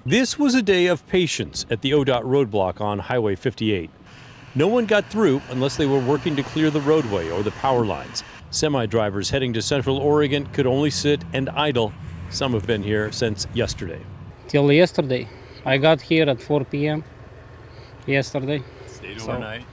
This was a day of patience at the ODOT roadblock on Highway 58. No one got through unless they were working to clear the roadway or the power lines. Semi-drivers heading to Central Oregon could only sit and idle. Some have been here since yesterday. Till yesterday. I got here at 4 p.m. yesterday. Stayed overnight.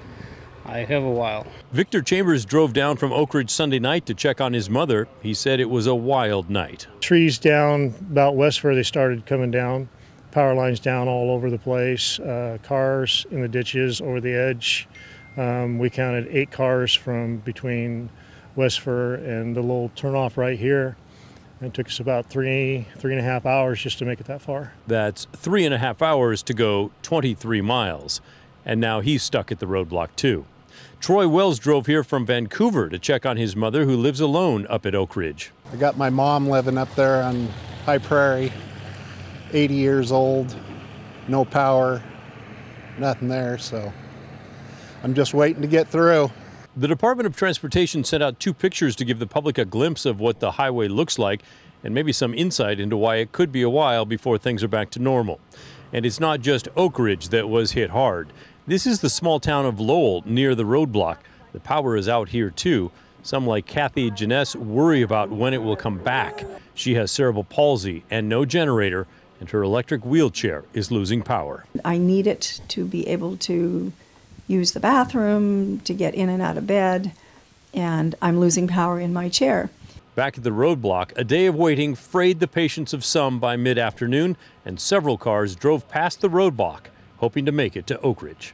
I have a while. Victor Chambers drove down from Oakridge Sunday night to check on his mother. He said it was a wild night. Trees down about west where they started coming down. Power lines down all over the place. Cars in the ditches over the edge. We counted 8 cars from between West Fur and the little turnoff right here. It took us about three and a half hours just to make it that far. That's 3.5 hours to go 23 miles. And now he's stuck at the roadblock too. Troy Wells drove here from Vancouver to check on his mother who lives alone up at Oakridge. I got my mom living up there on High Prairie, 80 years old, no power, nothing there, so I'm just waiting to get through. The Department of Transportation sent out 2 pictures to give the public a glimpse of what the highway looks like and maybe some insight into why it could be a while before things are back to normal. And it's not just Oakridge that was hit hard. This is the small town of Lowell near the roadblock. The power is out here too. Some like Kathy Janess worry about when it will come back. She has cerebral palsy and no generator, and her electric wheelchair is losing power. I need it to be able to use the bathroom, to get in and out of bed, and I'm losing power in my chair. Back at the roadblock, a day of waiting frayed the patience of some by mid-afternoon, and several cars drove past the roadblock, hoping to make it to Oakridge.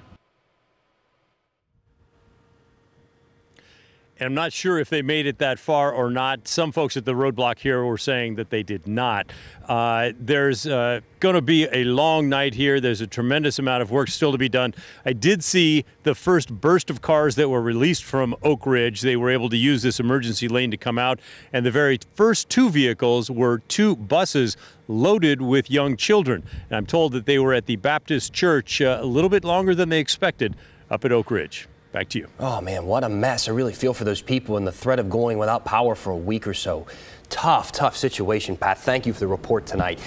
And I'm not sure if they made it that far or not. Some folks at the roadblock here were saying that they did not. There's going to be a long night here. There's a tremendous amount of work still to be done. I did see the first burst of cars that were released from Oakridge. They were able to use this emergency lane to come out. And the very first 2 vehicles were 2 buses loaded with young children. And I'm told that they were at the Baptist Church a little bit longer than they expected up at Oakridge. Back to you. Oh, man, what a mess. I really feel for those people and the threat of going without power for a week or so. Tough, tough situation, Pat. Thank you for the report tonight.